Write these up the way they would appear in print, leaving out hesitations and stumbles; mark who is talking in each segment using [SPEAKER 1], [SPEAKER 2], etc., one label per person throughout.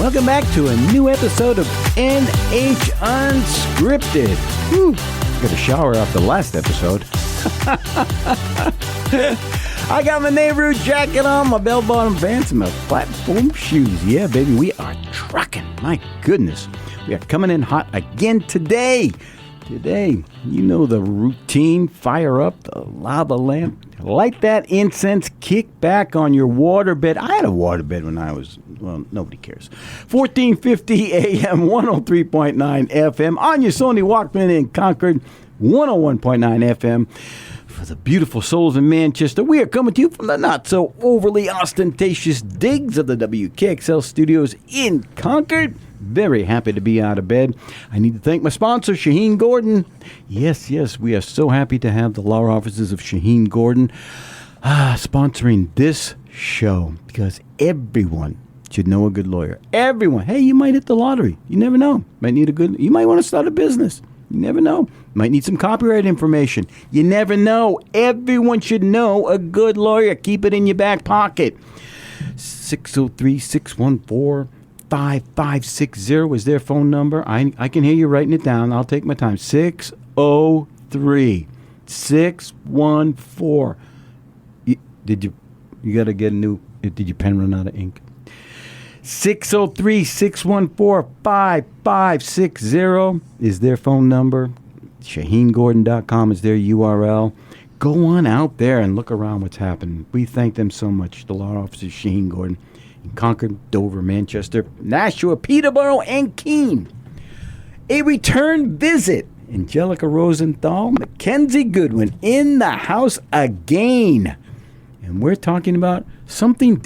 [SPEAKER 1] Welcome back to a new episode of NH Unscripted. Whew, got a shower off the last episode. I got my Nehru jacket on, my bell-bottom pants, and my platform shoes. Yeah, baby, we are trucking. My goodness. We are coming in hot again today. Today, you know the routine. Fire up the lava lamp. Light that incense. Kick back on your waterbed. I had a waterbed when I was, well, nobody cares. 1450 AM, 103.9 FM. On your Sony Walkman in Concord, 101.9 FM. For the beautiful souls in Manchester, we are coming to you from the not-so-overly ostentatious digs of the WKXL studios in Concord. Very happy to be out of bed. I need to thank my sponsor, Shaheen Gordon. Yes, we are so happy to have the law offices of Shaheen Gordon sponsoring this show, because everyone should know a good lawyer. Everyone. Hey, you might hit the lottery. You never know. You might want to start a business. You never know. Might need some copyright information. You never know. Everyone should know a good lawyer. Keep it in your back pocket. 603-614 5560 is their phone number. I can hear you writing it down. I'll take my time. 603-614. You got to get a new, did your pen run out of ink? 603-614-5560 is their phone number. ShaheenGordon.com is their URL. Go on out there and look around what's happening. We thank them so much. The law office of Shaheen Gordon in Concord, Dover, Manchester, Nashua, Peterborough, and Keene. A return visit. Angèlica Rosenthal, Mackenzie Goodwin in the house again. And we're talking about something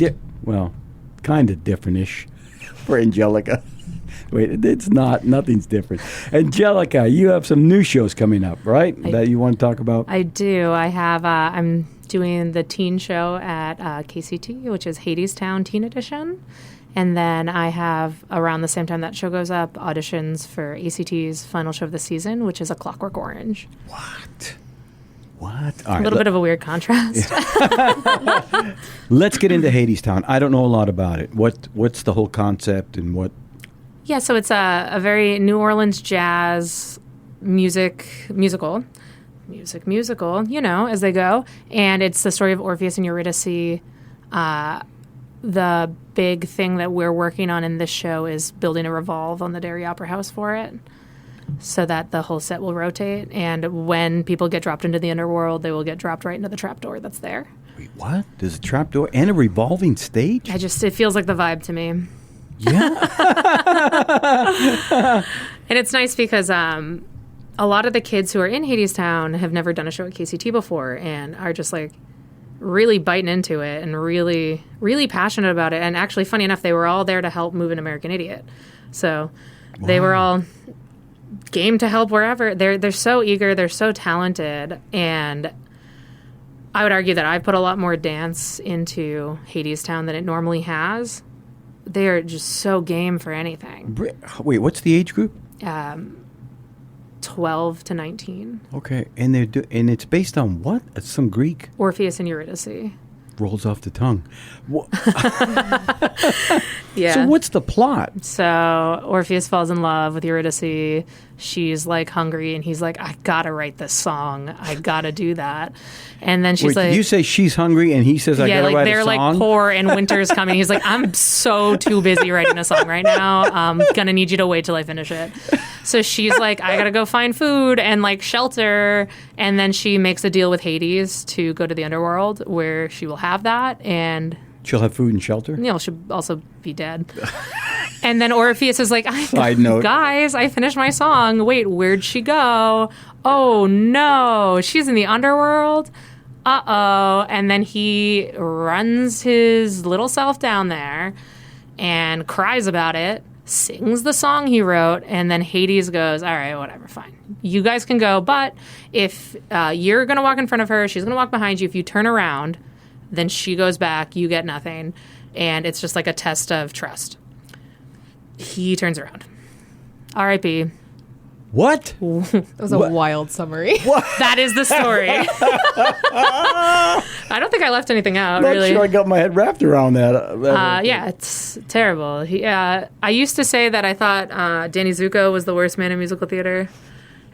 [SPEAKER 1] kind of different-ish for Angèlica. Wait, it's not. Nothing's different. Angèlica, you have some new shows coming up, right? That you want to talk about?
[SPEAKER 2] I do. I have, I'm doing the teen show at KCT, which is Hadestown Teen Edition. And then I have, around the same time that show goes up, auditions for ACT's final show of the season, which is A Clockwork Orange.
[SPEAKER 1] What?
[SPEAKER 2] A little bit of a weird contrast.
[SPEAKER 1] Yeah. Let's get into Hadestown. I don't know a lot about it. What's the whole concept and what?
[SPEAKER 2] Yeah, so it's a very New Orleans jazz musical, you know, as they go. And it's the story of Orpheus and Eurydice. The big thing that we're working on in this show is building a revolve on the Dairy Opera House for it, so that the whole set will rotate. And when people get dropped into the underworld, they will get dropped right into the trapdoor that's there. Wait,
[SPEAKER 1] what? There's a trapdoor and a revolving stage?
[SPEAKER 2] It feels like the vibe to me.
[SPEAKER 1] Yeah.
[SPEAKER 2] And it's nice because a lot of the kids who are in Hadestown have never done a show at KCT before and are just like really biting into it and really, really passionate about it. And actually, funny enough, they were all there to help move An American Idiot. So they were all game to help wherever. They're so eager. They're so talented. And I would argue that I've put a lot more dance into Hadestown than it normally has. They're just so game for anything.
[SPEAKER 1] Wait, what's the age group?
[SPEAKER 2] 12 to 19.
[SPEAKER 1] Okay, and and it's based on what? Some Greek?
[SPEAKER 2] Orpheus and Eurydice.
[SPEAKER 1] Rolls off the tongue.
[SPEAKER 2] Yeah.
[SPEAKER 1] So what's the plot?
[SPEAKER 2] So Orpheus falls in love with Eurydice. She's like hungry, and he's like, I gotta write this song. I gotta do that. And then she's like,
[SPEAKER 1] you say she's hungry, and he says, I gotta write a song? Yeah,
[SPEAKER 2] they're like poor, and winter's coming. He's like, I'm so too busy writing a song right now. I'm gonna need you to wait till I finish it. So she's like, I gotta go find food and like shelter. And then she makes a deal with Hades to go to the underworld where she will have that. And
[SPEAKER 1] she'll have food and shelter?
[SPEAKER 2] She'll also be dead. And then Orpheus is like,
[SPEAKER 1] Side note.
[SPEAKER 2] Guys, I finished my song. Wait, where'd she go? Oh, no. She's in the underworld? Uh-oh. And then he runs his little self down there and cries about it, sings the song he wrote, and then Hades goes, all right, whatever, fine. You guys can go, but if you're going to walk in front of her, she's going to walk behind you. If you turn around, then she goes back, you get nothing. And it's just like a test of trust. He turns around. R.I.P.
[SPEAKER 1] What?
[SPEAKER 3] That was a wild summary.
[SPEAKER 2] That is the story. I don't think I left anything out,
[SPEAKER 1] I'm not
[SPEAKER 2] really.
[SPEAKER 1] sure I got my head wrapped around that.
[SPEAKER 2] Yeah, it's terrible. I used to say that I thought Danny Zuko was the worst man in musical theater.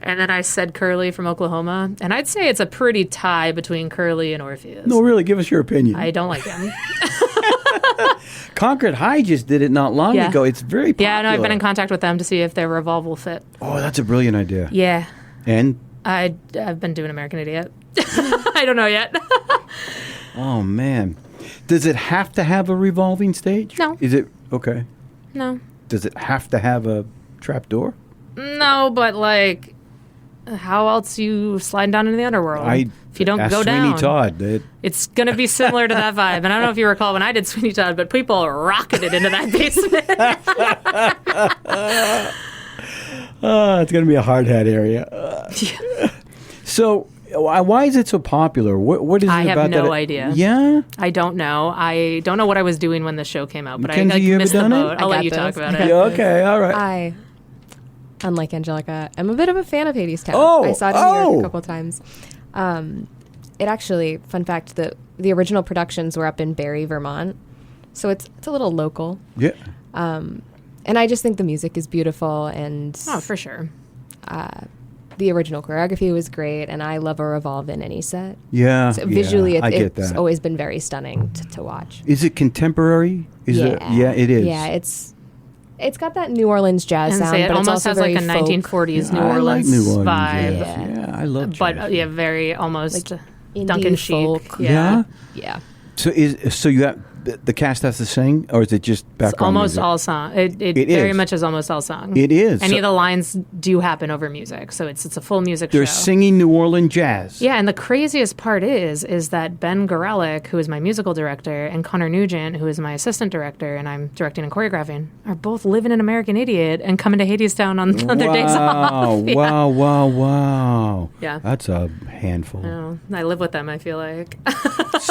[SPEAKER 2] And then I said Curly from Oklahoma. And I'd say it's a pretty tie between Curly and Orpheus.
[SPEAKER 1] No, really, give us your opinion.
[SPEAKER 2] I don't like him.
[SPEAKER 1] Concord High just did it not long ago. It's very popular.
[SPEAKER 2] Yeah, no, I've been in contact with them to see if their Revolve will fit.
[SPEAKER 1] Oh, that's a brilliant idea.
[SPEAKER 2] Yeah.
[SPEAKER 1] And?
[SPEAKER 2] I've been doing American Idiot. I don't know yet.
[SPEAKER 1] Oh, man. Does it have to have a revolving stage?
[SPEAKER 2] No.
[SPEAKER 1] Is it? Okay.
[SPEAKER 2] No.
[SPEAKER 1] Does it have to have a trap door?
[SPEAKER 2] No, but like, how else you slide down into the underworld? If you don't go down.
[SPEAKER 1] Sweeney Todd.
[SPEAKER 2] It's going to be similar to that vibe. And I don't know if you recall when I did Sweeney Todd, but people rocketed into that basement.
[SPEAKER 1] It's going to be a hard hat area. So, why is it so popular? What is it
[SPEAKER 2] I
[SPEAKER 1] about
[SPEAKER 2] have
[SPEAKER 1] that?
[SPEAKER 2] no idea.
[SPEAKER 1] Yeah?
[SPEAKER 2] I don't know. I don't know what I was doing when the show came out, but
[SPEAKER 1] Mackenzie,
[SPEAKER 2] I
[SPEAKER 1] you ever
[SPEAKER 2] missed the
[SPEAKER 1] done it?
[SPEAKER 2] boat. I'll
[SPEAKER 3] I
[SPEAKER 2] let
[SPEAKER 3] got
[SPEAKER 2] you
[SPEAKER 3] this.
[SPEAKER 2] talk about
[SPEAKER 3] I
[SPEAKER 2] it.
[SPEAKER 3] got
[SPEAKER 1] Okay, all right.
[SPEAKER 3] I, unlike Angelica, am a bit of a fan of Hadestown.
[SPEAKER 1] Oh,
[SPEAKER 3] I saw it in New York a couple of times. It actually, fun fact, the original productions were up in Barrie, Vermont. So it's a little local.
[SPEAKER 1] Yeah.
[SPEAKER 3] And I just think the music is beautiful, and
[SPEAKER 2] Oh, for sure.
[SPEAKER 3] the original choreography was great, and I love a revolve in any set.
[SPEAKER 1] Yeah.
[SPEAKER 3] So visually,
[SPEAKER 1] I get
[SPEAKER 3] it's
[SPEAKER 1] that.
[SPEAKER 3] always been very stunning to watch.
[SPEAKER 1] Is it contemporary? Yeah, it is.
[SPEAKER 3] Yeah, it's got that New Orleans jazz
[SPEAKER 2] And
[SPEAKER 3] sound,
[SPEAKER 2] say it
[SPEAKER 3] but it's
[SPEAKER 2] almost
[SPEAKER 3] also
[SPEAKER 2] has like
[SPEAKER 3] very
[SPEAKER 2] a
[SPEAKER 3] folk.
[SPEAKER 2] 1940s New
[SPEAKER 1] I like
[SPEAKER 2] Orleans
[SPEAKER 1] New Orleans
[SPEAKER 2] vibe.
[SPEAKER 1] jazz. Yeah, I love jazz.
[SPEAKER 2] But yeah, very almost
[SPEAKER 3] Indie
[SPEAKER 2] Duncan chic.
[SPEAKER 3] folk.
[SPEAKER 1] Yeah?
[SPEAKER 3] Yeah.
[SPEAKER 1] So you have the cast has to sing, or is it just
[SPEAKER 2] It's
[SPEAKER 1] background
[SPEAKER 2] almost
[SPEAKER 1] music?
[SPEAKER 2] all song. It
[SPEAKER 1] It
[SPEAKER 2] very
[SPEAKER 1] is.
[SPEAKER 2] much is almost all song.
[SPEAKER 1] It is.
[SPEAKER 2] Any
[SPEAKER 1] So
[SPEAKER 2] of the lines do happen over music, so it's a full music
[SPEAKER 1] They're
[SPEAKER 2] show.
[SPEAKER 1] singing New Orleans jazz.
[SPEAKER 2] Yeah, and the craziest part is that Ben Gorelick, who is my musical director, and Connor Nugent, who is my assistant director, and I'm directing and choreographing, are both living in American Idiot and coming to Hadestown on their days off. Yeah.
[SPEAKER 1] Wow.
[SPEAKER 2] Yeah.
[SPEAKER 1] That's a handful.
[SPEAKER 2] Oh, I live with them, I feel like.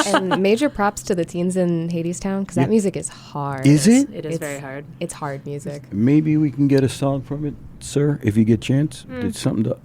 [SPEAKER 3] And major props to the teens in Hadestown, because that music is hard.
[SPEAKER 1] Is it?
[SPEAKER 2] It is
[SPEAKER 3] It's-
[SPEAKER 2] very hard.
[SPEAKER 3] It's hard music.
[SPEAKER 1] Maybe we can get a song from it, sir, if you get a chance. It's something to...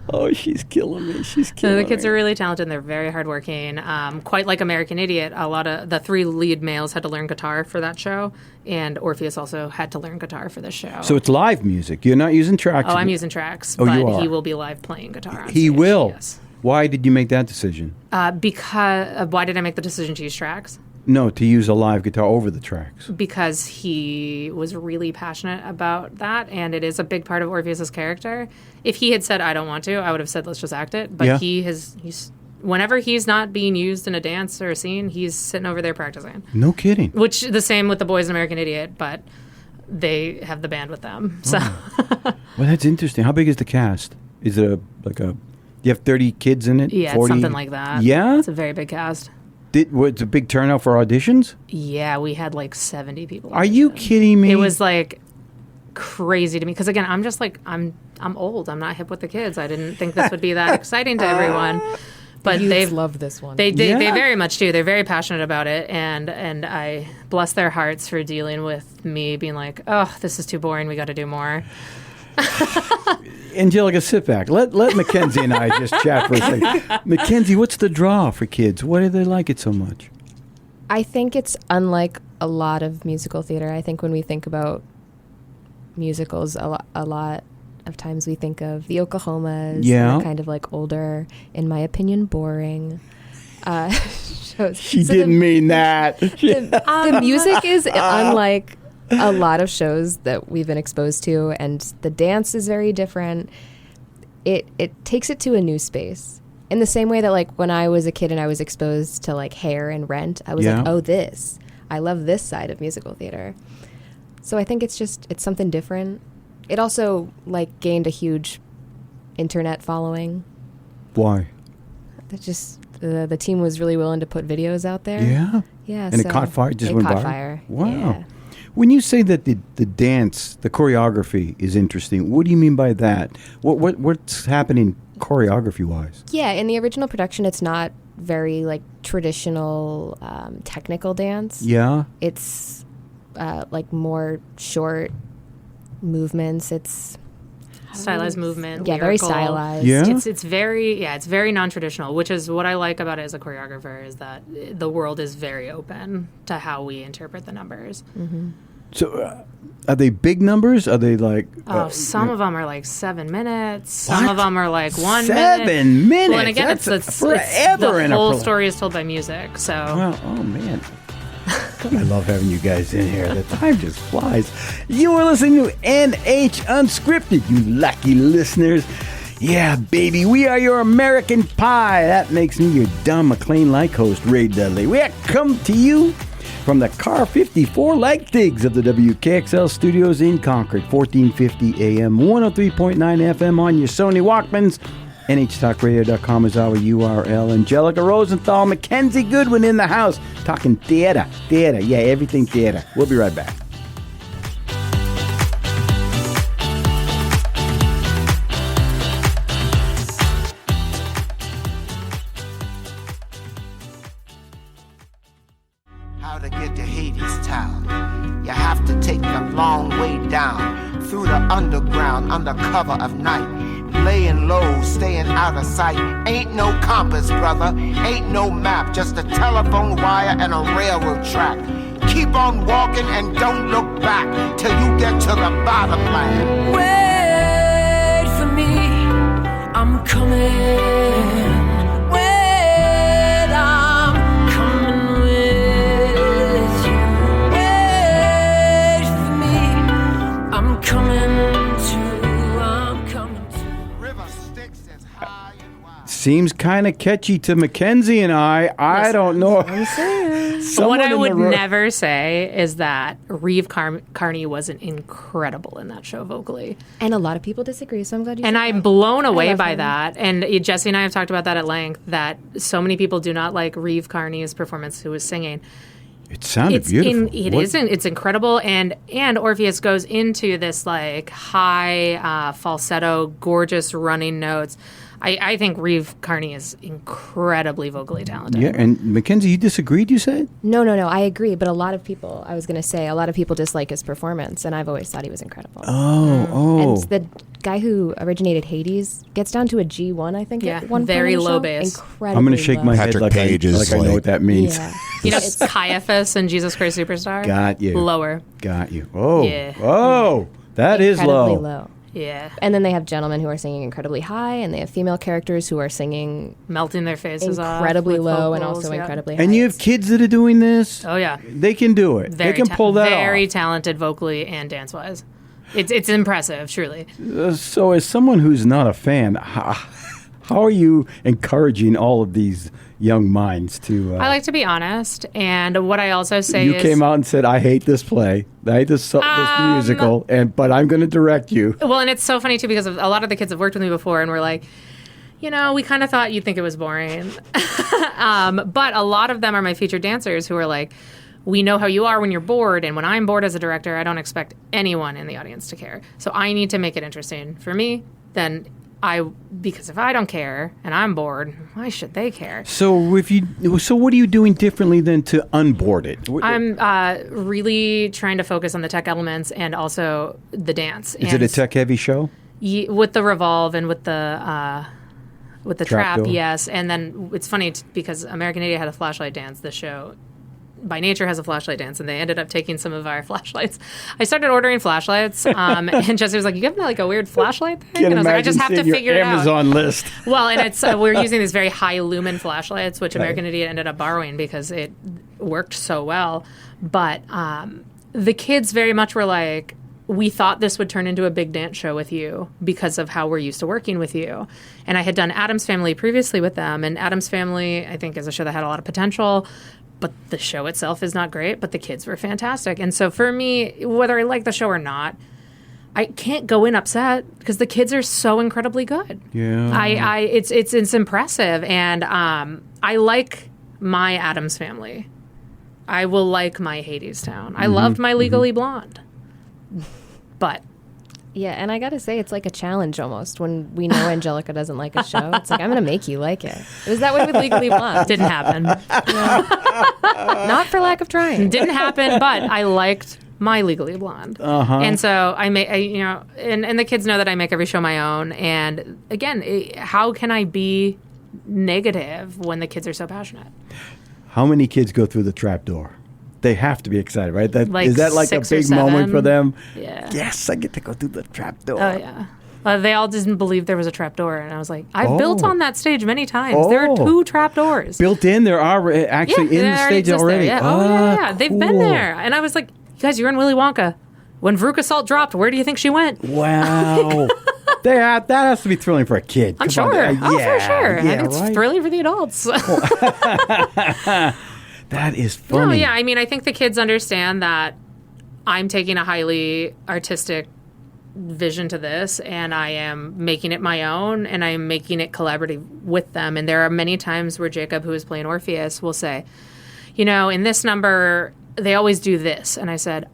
[SPEAKER 1] Oh, she's killing me. She's
[SPEAKER 2] So
[SPEAKER 1] killing
[SPEAKER 2] the kids
[SPEAKER 1] me.
[SPEAKER 2] are really talented and they're very hardworking. Quite like American Idiot, a lot of the three lead males had to learn guitar for that show, and Orpheus also had to learn guitar for this show.
[SPEAKER 1] So it's live music. You're not using tracks.
[SPEAKER 2] Oh, I'm using tracks,
[SPEAKER 1] Oh, you
[SPEAKER 2] but
[SPEAKER 1] are.
[SPEAKER 2] he will be live playing guitar on
[SPEAKER 1] He
[SPEAKER 2] stage,
[SPEAKER 1] will.
[SPEAKER 2] Yes.
[SPEAKER 1] Why did you make that decision?
[SPEAKER 2] Because why did I make the decision to use tracks?
[SPEAKER 1] No, to use a live guitar over the tracks.
[SPEAKER 2] Because he was really passionate about that, and it is a big part of Orpheus's character. If he had said, I don't want to, I would have said, let's just act it. But
[SPEAKER 1] Yeah.
[SPEAKER 2] he's whenever he's not being used in a dance or a scene, he's sitting over there practicing.
[SPEAKER 1] No kidding.
[SPEAKER 2] Which the same with the boys in American Idiot, but they have the band with them. So
[SPEAKER 1] Well, that's interesting. How big is the cast? Is it you have 30 kids in it?
[SPEAKER 2] yeah,
[SPEAKER 1] 40?
[SPEAKER 2] it's something like that.
[SPEAKER 1] Yeah?
[SPEAKER 2] It's a very big cast.
[SPEAKER 1] Was it a big turnout for auditions?
[SPEAKER 2] Yeah, we had like 70 people.
[SPEAKER 1] Are you
[SPEAKER 2] audition.
[SPEAKER 1] kidding me?
[SPEAKER 2] It was like crazy to me because again, I'm just like I'm old. I'm not hip with the kids. I didn't think this would be that exciting to everyone. But
[SPEAKER 3] Youths
[SPEAKER 2] they've
[SPEAKER 3] love this one.
[SPEAKER 2] They
[SPEAKER 1] Yeah.
[SPEAKER 2] very much do. They're very passionate about it, and I bless their hearts for dealing with me being like, oh, this is too boring. We got to do more.
[SPEAKER 1] Angelica, sit back. Let Mackenzie and I just chat for a second. Mackenzie, what's the draw for kids? Why do they like it so much?
[SPEAKER 3] I think it's unlike a lot of musical theater. I think when we think about musicals, a lot of times we think of the Oklahomas.
[SPEAKER 1] Yeah.
[SPEAKER 3] And kind of like older, in my opinion, boring shows.
[SPEAKER 1] She
[SPEAKER 3] So
[SPEAKER 1] didn't mean that.
[SPEAKER 3] the music is unlike a lot of shows that we've been exposed to, and the dance is very different. It takes it to a new space. In the same way that like when I was a kid and I was exposed to like Hair and Rent, I was
[SPEAKER 1] Yeah.
[SPEAKER 3] like, oh, I love this side of musical theater. So I think it's something different. It also like gained a huge internet following.
[SPEAKER 1] Why?
[SPEAKER 3] That just the team was really willing to put videos out there.
[SPEAKER 1] Yeah.
[SPEAKER 3] Yeah.
[SPEAKER 1] And it caught fire. Just
[SPEAKER 3] it
[SPEAKER 1] went
[SPEAKER 3] caught
[SPEAKER 1] viral?
[SPEAKER 3] fire.
[SPEAKER 1] Wow.
[SPEAKER 3] Yeah.
[SPEAKER 1] When you say that the dance, the choreography is interesting, what do you mean by that? What's happening choreography wise?
[SPEAKER 3] Yeah, in the original production, it's not very like traditional technical dance.
[SPEAKER 1] Yeah.
[SPEAKER 3] It's like more short movements. It's
[SPEAKER 2] Stylized movement.
[SPEAKER 3] very
[SPEAKER 2] lyrical.
[SPEAKER 3] stylized.
[SPEAKER 1] Yeah?
[SPEAKER 2] It's very non-traditional, which is what I like about it as a choreographer, is that the world is very open to how we interpret the numbers.
[SPEAKER 1] So, are they big numbers? Are they like?
[SPEAKER 2] Some of them are like 7 minutes. Some
[SPEAKER 1] What?
[SPEAKER 2] of them are like 1
[SPEAKER 1] 7
[SPEAKER 2] minute.
[SPEAKER 1] minutes.
[SPEAKER 2] Well, and again,
[SPEAKER 1] That's
[SPEAKER 2] it's
[SPEAKER 1] forever
[SPEAKER 2] the
[SPEAKER 1] in a
[SPEAKER 2] whole
[SPEAKER 1] pro-
[SPEAKER 2] story is told by music. So
[SPEAKER 1] Well, oh man. I love having you guys in here. The time just flies. You are listening to NH Unscripted, you lucky listeners. Yeah, baby, we are your American Pie. That makes me your Don McLean-like host, Ray Dudley. We have come to you from the Car 54 Light Digs of the WKXL studios in Concord, 1450 AM, 103.9 FM on your Sony Walkmans. NHTalkRadio.com is our URL. Angèlica Rosenthal, Mackenzie Goodwin in the house, talking theater. Yeah, everything theater. We'll be right back.
[SPEAKER 4] How to get to Hades Town. You have to take the long way down through the underground under cover of night. Laying low, staying out of sight. Ain't no compass, brother. Ain't no map. Just a telephone wire and a railroad track. Keep on walking and don't look back till you get to the bottom line.
[SPEAKER 5] Wait for me, I'm coming. Wait, I'm coming with you. Wait for me, I'm coming to.
[SPEAKER 4] River Styx is high and wide.
[SPEAKER 1] Seems kind of catchy to Mackenzie and I. I don't know.
[SPEAKER 2] what I would
[SPEAKER 1] never.
[SPEAKER 2] never say is that Reeve Carney wasn't incredible in that show vocally.
[SPEAKER 3] And a lot of people disagree, so I'm glad you
[SPEAKER 2] And
[SPEAKER 3] said
[SPEAKER 2] I'm
[SPEAKER 3] that.
[SPEAKER 2] blown away
[SPEAKER 3] love
[SPEAKER 2] by
[SPEAKER 3] him.
[SPEAKER 2] that. And Jesse and I have talked about that at length, that so many people do not like Reeve Carney's performance who was singing.
[SPEAKER 1] It sounded beautiful.
[SPEAKER 2] It's incredible. And Orpheus goes into this like high falsetto, gorgeous running notes. I think Reeve Carney is incredibly vocally talented.
[SPEAKER 1] Yeah, and Mackenzie, you disagreed, you said?
[SPEAKER 3] No, I agree. But a lot of people dislike his performance, and I've always thought he was incredible.
[SPEAKER 1] Oh.
[SPEAKER 3] And the guy who originated Hades gets down to a G1, I think.
[SPEAKER 2] Yeah,
[SPEAKER 3] at one
[SPEAKER 2] very
[SPEAKER 3] point in the
[SPEAKER 2] low
[SPEAKER 3] show.
[SPEAKER 2] bass.
[SPEAKER 3] Incredibly
[SPEAKER 1] I'm going to shake my
[SPEAKER 3] low.
[SPEAKER 1] head
[SPEAKER 6] Patrick
[SPEAKER 1] like,
[SPEAKER 6] Page
[SPEAKER 1] I,
[SPEAKER 6] is
[SPEAKER 1] like I know
[SPEAKER 6] like-
[SPEAKER 1] what that means.
[SPEAKER 3] Yeah.
[SPEAKER 2] You know, Caiaphas and Jesus Christ Superstar?
[SPEAKER 1] Got you.
[SPEAKER 2] Lower.
[SPEAKER 1] Got you. Oh.
[SPEAKER 2] Yeah.
[SPEAKER 1] Oh. That is
[SPEAKER 3] Incredibly
[SPEAKER 1] low.
[SPEAKER 3] low.
[SPEAKER 2] Yeah.
[SPEAKER 3] And then they have gentlemen who are singing incredibly high, and they have female characters who are singing
[SPEAKER 2] Melting their faces off.
[SPEAKER 3] incredibly
[SPEAKER 2] with
[SPEAKER 3] low and
[SPEAKER 2] vocals,
[SPEAKER 3] also
[SPEAKER 2] yeah.
[SPEAKER 3] incredibly high.
[SPEAKER 1] And you have kids that are doing this?
[SPEAKER 2] Oh, yeah.
[SPEAKER 1] They can do it.
[SPEAKER 2] Very
[SPEAKER 1] they can pull that
[SPEAKER 2] very
[SPEAKER 1] off.
[SPEAKER 2] talented vocally and dance-wise. It's impressive, truly.
[SPEAKER 1] So as someone who's not a fan, how are you encouraging all of these young minds to...
[SPEAKER 2] I like to be honest, and what I also say
[SPEAKER 1] you
[SPEAKER 2] is...
[SPEAKER 1] came out and said, I hate this play. I hate this musical, but I'm going to direct you.
[SPEAKER 2] Well, and it's so funny, too, because a lot of the kids have worked with me before, and we're like, you know, we kind of thought you'd think it was boring. But a lot of them are my featured dancers who are like, we know how you are when you're bored, and when I'm bored as a director, I don't expect anyone in the audience to care. So I need to make it interesting for me, because if I don't care and I'm bored, why should they care?
[SPEAKER 1] So what are you doing differently than to unboard it?
[SPEAKER 2] I'm really trying to focus on the tech elements and also the dance.
[SPEAKER 1] Is it a tech-heavy show?
[SPEAKER 2] With the revolve and with the trap,
[SPEAKER 1] door?
[SPEAKER 2] yes. And then it's funny because American Idiot had a flashlight dance. The show, by nature, has a flashlight dance, and they ended up taking some of our flashlights. I started ordering flashlights, and Jesse was like, "You have like a weird flashlight thing?" And I was like, "I just have to figure it out."
[SPEAKER 1] Amazon list.
[SPEAKER 2] Well, and it's we're using these very high lumen flashlights, which American Idiot ended up borrowing because it worked so well. But the kids very much were like, we thought this would turn into a big dance show with you because of how we're used to working with you. And I had done Addams Family previously with them, and Addams Family, I think, is a show that had a lot of potential. But the show itself is not great, but the kids were fantastic. And so for me, whether I like the show or not, I can't go in upset because the kids are so incredibly good.
[SPEAKER 1] Yeah.
[SPEAKER 2] It's impressive. And I like my Addams Family. I will like my Hadestown. I loved my Legally Blonde. But
[SPEAKER 3] Yeah, and I gotta say, it's like a challenge almost when we know Angèlica doesn't like a show. It's like, I'm gonna make you like it. It was that way with Legally Blonde.
[SPEAKER 2] didn't happen.
[SPEAKER 3] Not for lack of trying.
[SPEAKER 2] Didn't happen, but I liked my Legally Blonde.
[SPEAKER 1] Uh-huh.
[SPEAKER 2] And so I and the kids know that I make every show my own. And again, how can I be negative when the kids are so passionate?
[SPEAKER 1] How many kids go through the trap door? They have to be excited, right?
[SPEAKER 2] Like
[SPEAKER 1] Is that like a
[SPEAKER 2] 6 or
[SPEAKER 1] big moment
[SPEAKER 2] 7?
[SPEAKER 1] for them?
[SPEAKER 2] Yeah.
[SPEAKER 1] Yes, I get to go through the trap door.
[SPEAKER 2] Oh, yeah. They all didn't believe there was a trap door. And I was like, I've built on that stage many times. There are 2 trap doors.
[SPEAKER 1] Built in? There are actually in the stage
[SPEAKER 2] exist
[SPEAKER 1] already?
[SPEAKER 2] There, yeah. Yeah. They've been there. And I was like, you guys, you're in Willy Wonka. When Veruca Salt dropped, where do you think she went?
[SPEAKER 1] Wow. That has to be thrilling for a kid.
[SPEAKER 2] I'm
[SPEAKER 1] Come on.
[SPEAKER 2] sure. For sure.
[SPEAKER 1] Yeah,
[SPEAKER 2] I think it's
[SPEAKER 1] right?
[SPEAKER 2] thrilling for the adults.
[SPEAKER 1] That is funny.
[SPEAKER 2] No, yeah. I mean, I think the kids understand that I'm taking a highly artistic vision to this, and I am making it my own, and I am making it collaborative with them. And there are many times where Jacob, who is playing Orpheus, will say, in this number, they always do this. And I said,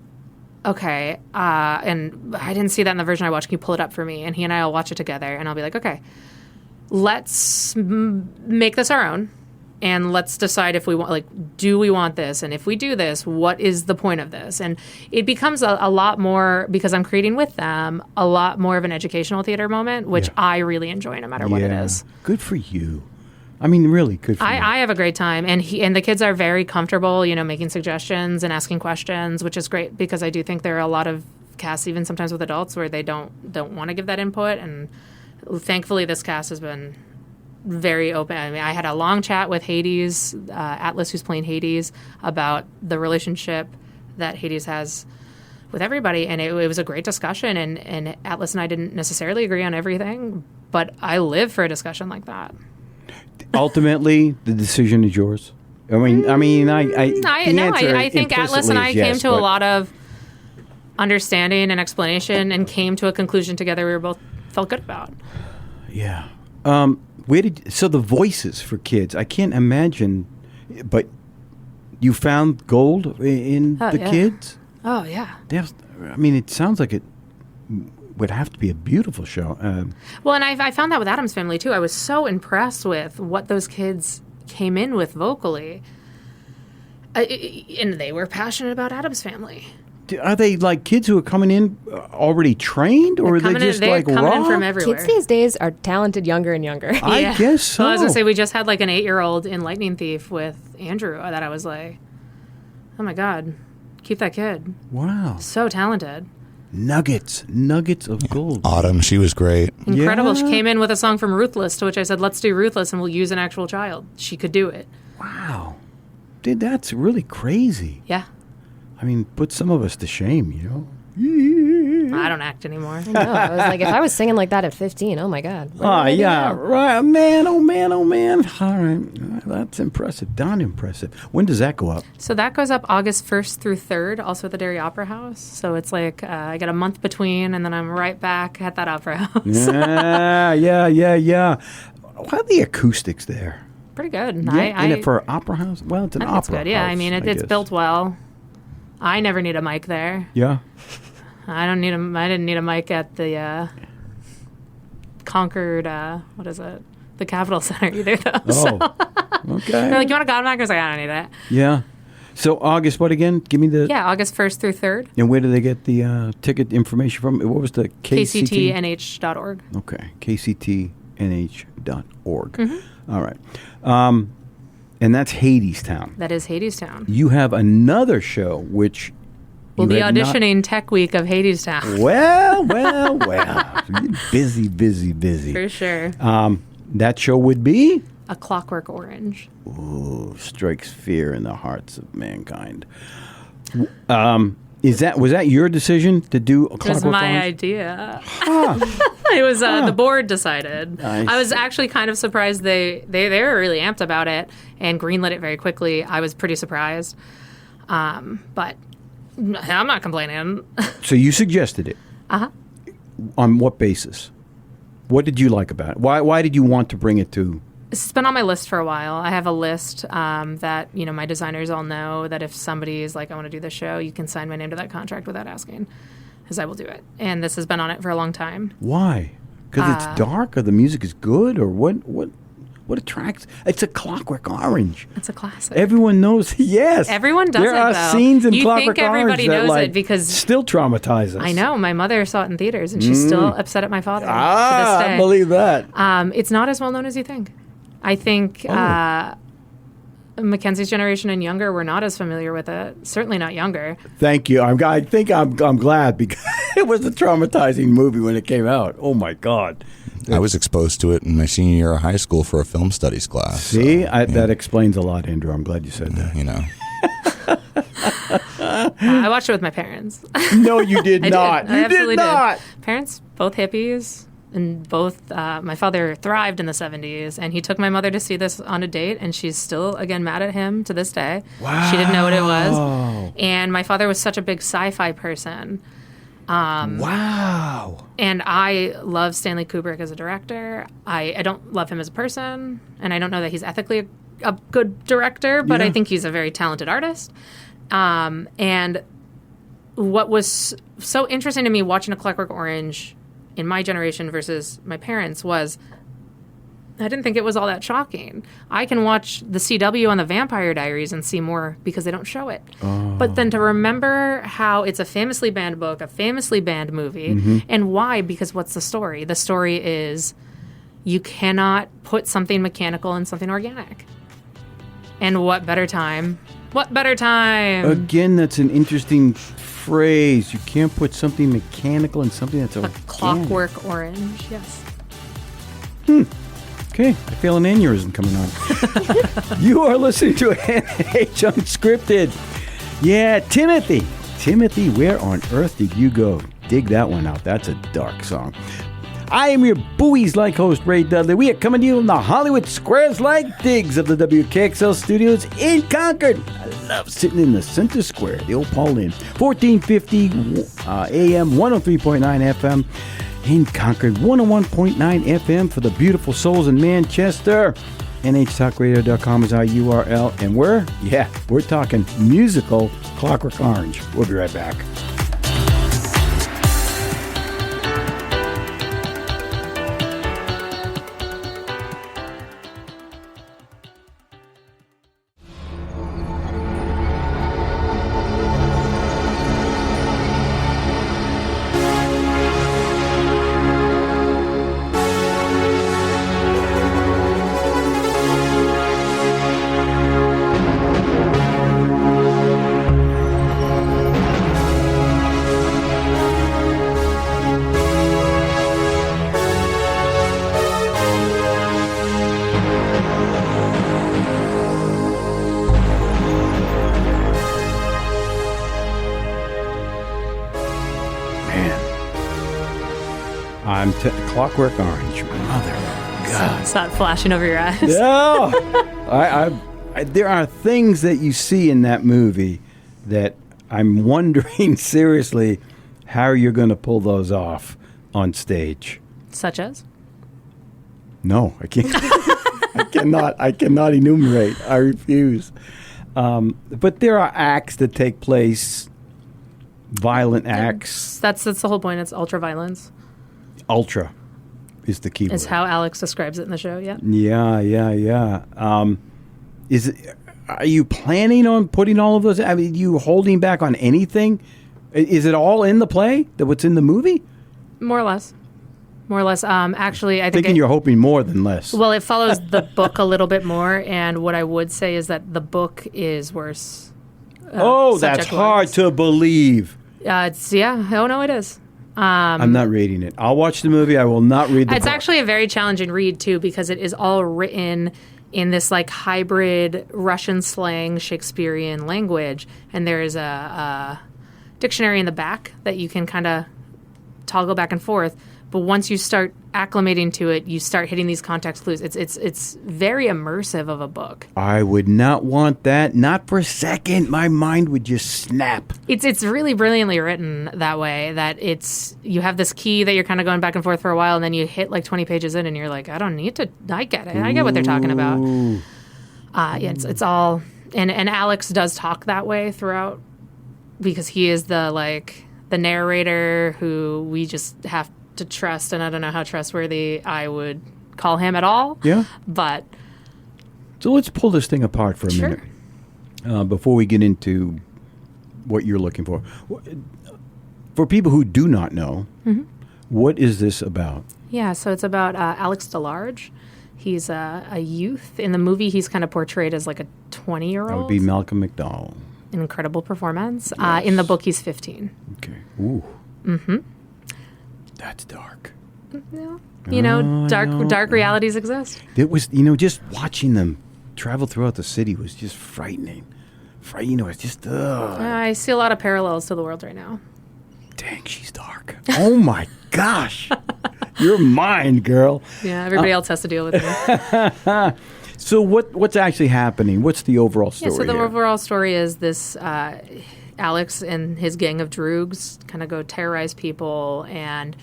[SPEAKER 2] okay, and I didn't see that in the version I watched. Can you pull it up for me? And he and I will watch it together, and I'll be like, okay, let's make this our own. And let's decide if we want, do we want this? And if we do this, what is the point of this? And it becomes a lot more, because I'm creating with them, a lot more of an educational theater moment, which I really enjoy no matter what it is.
[SPEAKER 1] Good for you. I mean, really good for you.
[SPEAKER 2] I have a great time. And the kids are very comfortable, making suggestions and asking questions, which is great, because I do think there are a lot of casts, even sometimes with adults, where they don't want to give that input. And thankfully, this cast has been very open. I mean, I had a long chat with Hades, Atlas, who's playing Hades, about the relationship that Hades has with everybody, and it was a great discussion. And Atlas and I didn't necessarily agree on everything, but I live for a discussion like that.
[SPEAKER 1] Ultimately, the decision is yours. I think
[SPEAKER 2] Atlas and I came to a lot of understanding and explanation, and came to a conclusion together we were both felt good about.
[SPEAKER 1] Yeah. So the voices for kids, I can't imagine, but you found gold in the kids?
[SPEAKER 2] Oh, yeah.
[SPEAKER 1] It sounds like it would have to be a beautiful show.
[SPEAKER 2] Well, and I found that with Addams Family, too. I was so impressed with what those kids came in with vocally. And they were passionate about Addams Family.
[SPEAKER 1] Are they like kids who are coming in already trained, or are they just like raw?
[SPEAKER 2] Coming in from everywhere.
[SPEAKER 3] Kids these days are talented younger and younger.
[SPEAKER 1] I guess so.
[SPEAKER 2] Well, I was going to say, we just had like an 8-year-old in Lightning Thief with Andrew that I was like, oh my God, keep that kid.
[SPEAKER 1] Wow.
[SPEAKER 2] So talented.
[SPEAKER 1] Nuggets of gold.
[SPEAKER 6] Autumn, she was great.
[SPEAKER 2] Incredible.
[SPEAKER 1] Yeah.
[SPEAKER 2] She came in with a song from Ruthless, to which I said, let's do Ruthless and we'll use an actual child. She could do it.
[SPEAKER 1] Wow. Dude, that's really crazy.
[SPEAKER 2] Yeah.
[SPEAKER 1] I mean, put some of us to shame,
[SPEAKER 2] I don't act anymore.
[SPEAKER 3] No, I was like, if I was singing like that at 15, oh my God.
[SPEAKER 1] Oh, yeah. Right. Man, oh, man. All right. That's impressive. Darn impressive. When does that go up?
[SPEAKER 2] So that goes up August 1st through 3rd, also at the Derry Opera House. So it's like I get a month between, and then I'm right back at that opera house.
[SPEAKER 1] Yeah. How are the acoustics there?
[SPEAKER 2] Pretty good.
[SPEAKER 1] Yeah, for an opera house? Well, it's an
[SPEAKER 2] I think
[SPEAKER 1] opera
[SPEAKER 2] it's good. Yeah,
[SPEAKER 1] house,
[SPEAKER 2] I mean, it's
[SPEAKER 1] guess.
[SPEAKER 2] built well. I never need a mic there.
[SPEAKER 1] Yeah.
[SPEAKER 2] I didn't need a mic at the Concord, what is it? The Capitol Center either, though.
[SPEAKER 1] Oh, okay.
[SPEAKER 2] They're like, you want a God mic? I was like, I don't need it.
[SPEAKER 1] Yeah. So August, what again? Give me the...
[SPEAKER 2] Yeah, August 1st through 3rd.
[SPEAKER 1] And where do they get the ticket information from? What was the
[SPEAKER 2] KCTNH.org.
[SPEAKER 1] Okay, KCTNH.org.
[SPEAKER 2] Mm-hmm.
[SPEAKER 1] All right. And that's Hadestown.
[SPEAKER 2] That is Hadestown.
[SPEAKER 1] You have another show, which...
[SPEAKER 2] We'll be
[SPEAKER 1] had
[SPEAKER 2] auditioning Tech Week of Hadestown.
[SPEAKER 1] Well. Busy.
[SPEAKER 2] For sure.
[SPEAKER 1] That show would be?
[SPEAKER 2] A Clockwork Orange.
[SPEAKER 1] Ooh, strikes fear in the hearts of mankind. Was that your decision to do a Clockwork Orange?
[SPEAKER 2] It was my idea. It was the board decided. I was actually kind of surprised they were really amped about it and greenlit it very quickly. I was pretty surprised, but I'm not complaining.
[SPEAKER 1] So you suggested it.
[SPEAKER 2] Uh-huh.
[SPEAKER 1] On what basis? What did you like about it? Why did you want to bring it to?
[SPEAKER 2] It's been on my list for a while. I have a list that my designers all know that if somebody is like, I want to do this show, you can sign my name to that contract without asking, because I will do it. And this has been on it for a long time.
[SPEAKER 1] Why? Because it's dark, or the music is good, or what? what attracts? It's a Clockwork Orange.
[SPEAKER 2] It's a classic.
[SPEAKER 1] Everyone knows. Yes,
[SPEAKER 2] Everyone does
[SPEAKER 1] there
[SPEAKER 2] it,
[SPEAKER 1] are
[SPEAKER 2] though.
[SPEAKER 1] scenes in
[SPEAKER 2] You
[SPEAKER 1] Clockwork
[SPEAKER 2] think everybody
[SPEAKER 1] Orange that,
[SPEAKER 2] knows
[SPEAKER 1] like,
[SPEAKER 2] it because
[SPEAKER 1] still traumatize us.
[SPEAKER 2] I know my mother saw it in theaters, and she's still upset at my father to this day.
[SPEAKER 1] I believe that.
[SPEAKER 2] It's not as well known as you think. I think Mackenzie's generation and younger were not as familiar with it. Certainly not younger.
[SPEAKER 1] Thank you. I think I'm glad because it was a traumatizing movie when it came out. Oh my God.
[SPEAKER 6] I was exposed to it in my senior year of high school for a film studies class.
[SPEAKER 1] See, that explains a lot, Andrew. I'm glad you said that.
[SPEAKER 6] You know,
[SPEAKER 2] I watched it with my parents.
[SPEAKER 1] No, you did
[SPEAKER 2] I
[SPEAKER 1] not.
[SPEAKER 2] did. I
[SPEAKER 1] You
[SPEAKER 2] absolutely
[SPEAKER 1] did not.
[SPEAKER 2] Parents, both hippies, and both. My father thrived in the 70s, and he took my mother to see this on a date, and she's still, again, mad at him to this day.
[SPEAKER 1] Wow.
[SPEAKER 2] She didn't know what it was. And my father was such a big sci-fi person.
[SPEAKER 1] Wow.
[SPEAKER 2] And I love Stanley Kubrick as a director. I don't love him as a person, and I don't know that he's ethically a good director, but
[SPEAKER 1] Yeah.
[SPEAKER 2] I think he's a very talented artist. And what was so interesting to me watching A Clockwork Orange in my generation versus my parents was I didn't think it was all that shocking. I can watch the CW on the Vampire Diaries and see more because they don't show it. But then to remember how it's a famously banned book, a famously banned movie, and why? Because what's the story? The story is you cannot put something mechanical in something organic. And what better time? What better time?
[SPEAKER 1] Again, that's an interesting phrase. You can't put something mechanical in something that's
[SPEAKER 2] A
[SPEAKER 1] organic.
[SPEAKER 2] Clockwork Orange, yes.
[SPEAKER 1] Okay, I feel an aneurysm coming on. You are listening to NH Unscripted. Yeah, Timothy. Timothy, where on earth did you go? Dig that one out. That's a dark song. I am your buoys-like host, Ray Dudley. We are coming to you from the Hollywood Squares-like digs of the WKXL studios in Concord. I love sitting in the center square, the old Paul Inn. 1450 AM, 103.9 FM. In Concord, 101.9 FM for the beautiful souls in Manchester. NHTalkRadio.com is our URL. And we're talking musical Clockwork Orange. We'll be right back. Clockwork Orange. Mother of God.
[SPEAKER 2] It's not flashing over your eyes.
[SPEAKER 1] No. There are things that you see in that movie that I'm wondering seriously how you're going to pull those off on stage.
[SPEAKER 2] Such as?
[SPEAKER 1] No, I can't. I cannot enumerate. I refuse. But there are acts that take place, violent acts.
[SPEAKER 2] That's the whole point. It's ultra violence.
[SPEAKER 1] Ultra is the key word.
[SPEAKER 2] Is how Alex describes it in the show, yeah.
[SPEAKER 1] Yeah. Are you planning on putting all of those? I mean, you holding back on anything? Is it all in the play? That what's in the movie?
[SPEAKER 2] More or less. Actually, I think
[SPEAKER 1] you're hoping more than less.
[SPEAKER 2] Well, it follows the book a little bit more, and what I would say is that the book is worse.
[SPEAKER 1] That's hard to believe.
[SPEAKER 2] Oh no, it is.
[SPEAKER 1] I'm not reading it. I'll watch the movie. I will not read the book.
[SPEAKER 2] It's actually a very challenging read, too, because it is all written in this like hybrid Russian slang Shakespearean language, and there is a dictionary in the back that you can kind of toggle back and forth. But once you start acclimating to it, you start hitting these context clues. It's very immersive of a book.
[SPEAKER 1] I would not want that. Not for a second. My mind would just snap.
[SPEAKER 2] It's really brilliantly written that way. That you have this key that you're kind of going back and forth for a while, and then you hit like 20 pages in, and you're like, I don't need to. I get it. I get what they're talking about. It's all. And Alex does talk that way throughout because he is the narrator who we just have to trust, and I don't know how trustworthy I would call him at all.
[SPEAKER 1] Yeah.
[SPEAKER 2] But
[SPEAKER 1] So let's pull this thing apart for a
[SPEAKER 2] Sure.
[SPEAKER 1] minute before we get into what you're looking for. For people who do not know, what is this about?
[SPEAKER 2] yeah, so it's about Alex DeLarge. He's a youth. In the movie, he's kind of portrayed as like a 20-year-old.
[SPEAKER 1] That would be Malcolm McDowell.
[SPEAKER 2] An incredible performance. In the book, he's 15.
[SPEAKER 1] Okay. Ooh. Mm-hmm. That's dark.
[SPEAKER 2] You know,
[SPEAKER 1] I
[SPEAKER 2] dark
[SPEAKER 1] know.
[SPEAKER 2] dark realities exist.
[SPEAKER 1] It was, just watching them travel throughout the city was just frightening. It's just,
[SPEAKER 2] I see a lot of parallels to the world right now.
[SPEAKER 1] dang, she's dark. Oh my gosh. You're mine, girl.
[SPEAKER 2] Yeah, everybody else has to deal with it.
[SPEAKER 1] So what's actually happening? What's the overall story
[SPEAKER 2] Yeah, so the
[SPEAKER 1] here?
[SPEAKER 2] overall story is this Alex and his gang of droogs kind of go terrorize people, and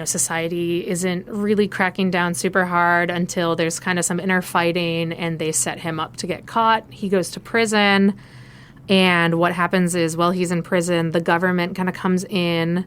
[SPEAKER 2] society isn't really cracking down super hard until there's kind of some inner fighting, and they set him up to get caught. He goes to prison, and what happens is while he's in prison, the government kind of comes in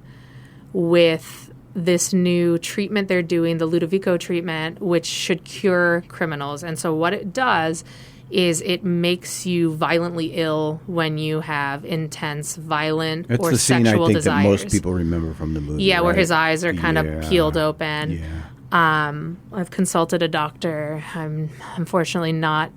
[SPEAKER 2] with this new treatment they're doing, the Ludovico treatment, which should cure criminals. And so what it does is it makes you violently ill when you have intense, violent,
[SPEAKER 1] That's
[SPEAKER 2] or
[SPEAKER 1] the scene I
[SPEAKER 2] sexual
[SPEAKER 1] think
[SPEAKER 2] desires.
[SPEAKER 1] that most people remember from the movie.
[SPEAKER 2] Yeah, where
[SPEAKER 1] right?
[SPEAKER 2] his eyes are kind of
[SPEAKER 1] Yeah.
[SPEAKER 2] peeled open.
[SPEAKER 1] Yeah.
[SPEAKER 2] I've consulted a doctor. I'm unfortunately not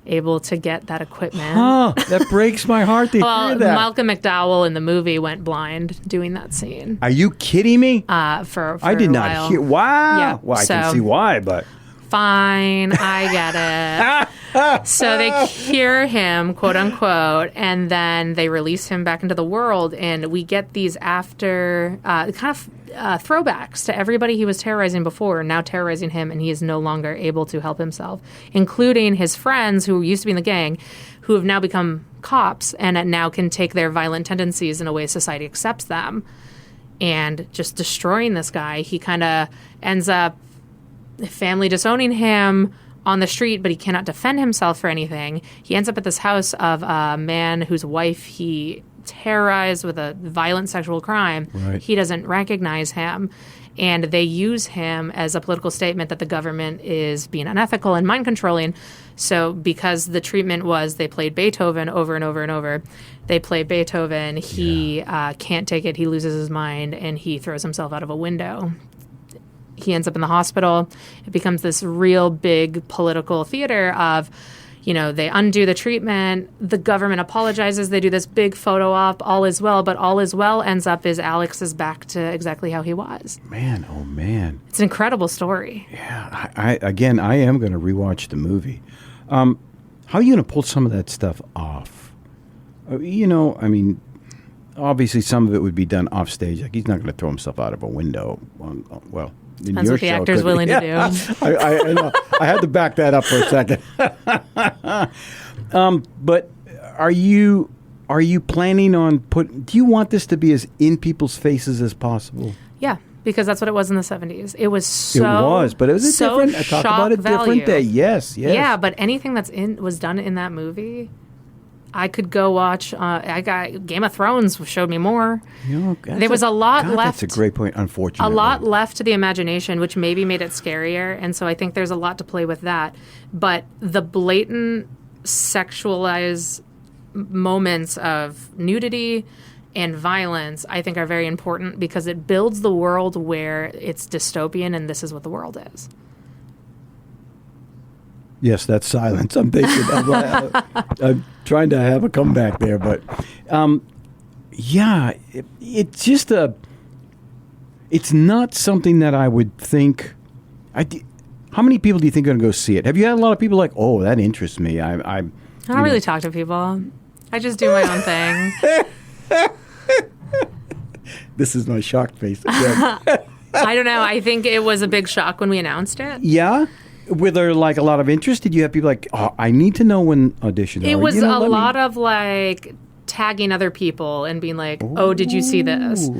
[SPEAKER 2] able to get that equipment.
[SPEAKER 1] Huh, that breaks my heart to
[SPEAKER 2] Well,
[SPEAKER 1] hear that.
[SPEAKER 2] Malcolm McDowell in the movie went blind doing that scene.
[SPEAKER 1] Are you kidding me?
[SPEAKER 2] For
[SPEAKER 1] I did
[SPEAKER 2] a
[SPEAKER 1] not
[SPEAKER 2] while.
[SPEAKER 1] hear. Wow.
[SPEAKER 2] Yeah,
[SPEAKER 1] Well, I can
[SPEAKER 2] so-
[SPEAKER 1] see why, but
[SPEAKER 2] Fine, I get it. So they cure him, quote unquote, and then they release him back into the world, and we get these after throwbacks to everybody he was terrorizing before, now terrorizing him, and he is no longer able to help himself, including his friends who used to be in the gang, who have now become cops and now can take their violent tendencies in a way society accepts them, and just destroying this guy. He kind of ends up family disowning him on the street, but he cannot defend himself for anything. He ends up at this house of a man whose wife he terrorized with a violent sexual crime.
[SPEAKER 1] Right.
[SPEAKER 2] He doesn't recognize him, and they use him as a political statement that the government is being unethical and mind controlling. So because the treatment was they played Beethoven over and over and over, they play Beethoven, he can't take it, he loses his mind, and he throws himself out of a window. He ends up in the hospital. It becomes this real big political theater of, they undo the treatment. The government apologizes. They do this big photo op. All is well. But all is well ends up is Alex is back to exactly how he was.
[SPEAKER 1] man, oh man.
[SPEAKER 2] It's an incredible story.
[SPEAKER 1] Yeah, I am going to rewatch the movie. How are you going to pull some of that stuff off? Obviously some of it would be done off stage. Like he's not going to throw himself out of a window. In
[SPEAKER 2] Depends
[SPEAKER 1] your
[SPEAKER 2] what the
[SPEAKER 1] show,
[SPEAKER 2] actor's
[SPEAKER 1] could he?
[SPEAKER 2] willing to do.
[SPEAKER 1] I know. I had to back that up for a second. But are you planning on do you want this to be as in people's faces as possible?
[SPEAKER 2] Yeah, because that's what it was in the 70s. It was so
[SPEAKER 1] It was, but it was a
[SPEAKER 2] so
[SPEAKER 1] different. I talk about a
[SPEAKER 2] shock
[SPEAKER 1] different
[SPEAKER 2] value.
[SPEAKER 1] day. Yes.
[SPEAKER 2] Yeah, but anything that's was done in that movie, I could go watch. I got Game of Thrones showed me more. There was a lot left.
[SPEAKER 1] That's a great point. Unfortunately,
[SPEAKER 2] A lot left to the imagination, which maybe made it scarier, and so I think there's a lot to play with that. But the blatant sexualized moments of nudity and violence, I think, are very important because it builds the world where it's dystopian, and this is what the world is.
[SPEAKER 1] Yes, that's silence. I'm thinking. I'm trying to have a comeback there, but it's just it's not something that I would think. How many people do you think are going to go see it? Have you had a lot of people like, oh, that interests me?
[SPEAKER 2] I don't really talk to people. I just do my own thing.
[SPEAKER 1] This is my shocked face again.
[SPEAKER 2] I don't know. I think it was a big shock when we announced it.
[SPEAKER 1] Yeah. Were there like a lot of interest? Did you have people like, oh, I need to know when auditions are?
[SPEAKER 2] It was a lot of like tagging other people and being like, oh, did you see this?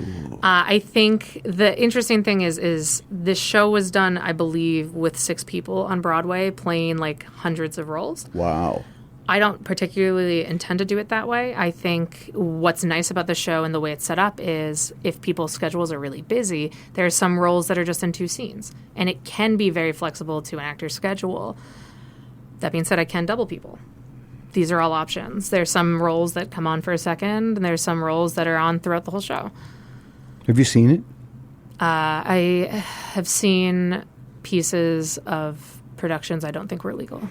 [SPEAKER 2] I think the interesting thing is this show was done, I believe, with 6 people on Broadway playing like hundreds of roles.
[SPEAKER 1] Wow.
[SPEAKER 2] I don't particularly intend to do it that way. I think what's nice about the show and the way it's set up is if people's schedules are really busy, there are some roles that are just in 2 scenes. And it can be very flexible to an actor's schedule. That being said, I can double people. These are all options. There's some roles that come on for a second, and there's some roles that are on throughout the whole show.
[SPEAKER 1] Have you seen it?
[SPEAKER 2] I have seen pieces of productions I don't think were legal.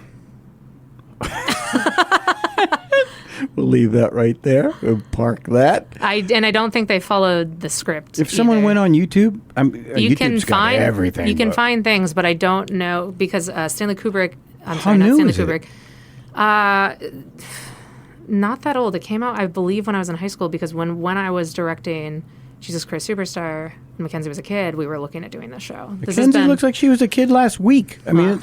[SPEAKER 1] We'll leave that right there. We'll park that.
[SPEAKER 2] I don't think they followed the script.
[SPEAKER 1] If someone went on YouTube,
[SPEAKER 2] you can
[SPEAKER 1] YouTube's got
[SPEAKER 2] find
[SPEAKER 1] everything.
[SPEAKER 2] You can
[SPEAKER 1] but-
[SPEAKER 2] find things, but I don't know because Stanley Kubrick. I'm
[SPEAKER 1] How
[SPEAKER 2] sorry, not
[SPEAKER 1] new
[SPEAKER 2] Stanley
[SPEAKER 1] is it?
[SPEAKER 2] Kubrick. Not that old. It came out, I believe, when I was in high school. Because when I was directing Jesus Christ Superstar, and Mackenzie was a kid, we were looking at doing this show. This has
[SPEAKER 1] Mackenzie
[SPEAKER 2] been-
[SPEAKER 1] looks like she was a kid last week. I mean,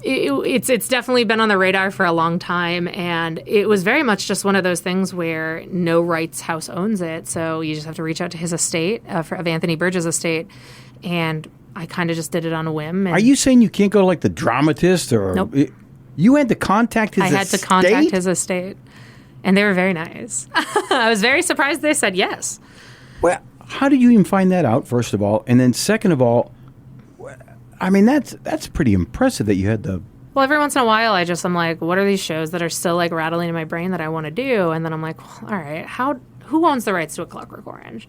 [SPEAKER 2] It's definitely been on the radar for a long time, and it was very much just one of those things where no rights house owns it, so you just have to reach out to his estate, of Anthony Burgess' estate, and I kind of just did it on a whim. And
[SPEAKER 1] are you saying you can't go to like the dramatist or?
[SPEAKER 2] Nope.
[SPEAKER 1] You had to contact his
[SPEAKER 2] I had
[SPEAKER 1] estate?
[SPEAKER 2] to contact his estate, and they were very nice. I was very surprised they said yes.
[SPEAKER 1] Well, how did you even find that out, first of all? And then second of all, I mean, that's pretty impressive that you had the...
[SPEAKER 2] Well, every once in a while, I'm like, what are these shows that are still like rattling in my brain that I want to do? And then I'm like, well, all right, who owns the rights to A Clockwork Orange?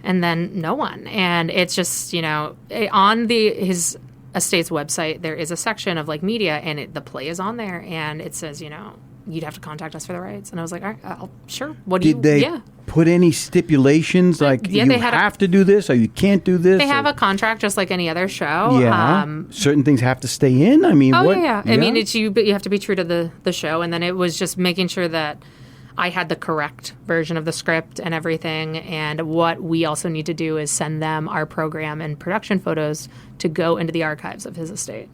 [SPEAKER 2] And then no one. And it's just, on his estate's website, there is a section of like media, and the play is on there, and it says, you'd have to contact us for the rights. And I was like, all right, sure. What do
[SPEAKER 1] Did they
[SPEAKER 2] Yeah.
[SPEAKER 1] put any stipulations like
[SPEAKER 2] Yeah,
[SPEAKER 1] you
[SPEAKER 2] they had
[SPEAKER 1] have to do this or you can't do this?
[SPEAKER 2] They have
[SPEAKER 1] or-
[SPEAKER 2] a contract just like any other show.
[SPEAKER 1] Yeah. Certain things have to stay in. I mean,
[SPEAKER 2] Oh,
[SPEAKER 1] what?
[SPEAKER 2] yeah. I mean, it's you, but you have to be true to the show. And then it was just making sure that I had the correct version of the script and everything. And what we also need to do is send them our program and production photos to go into the archives of his estate.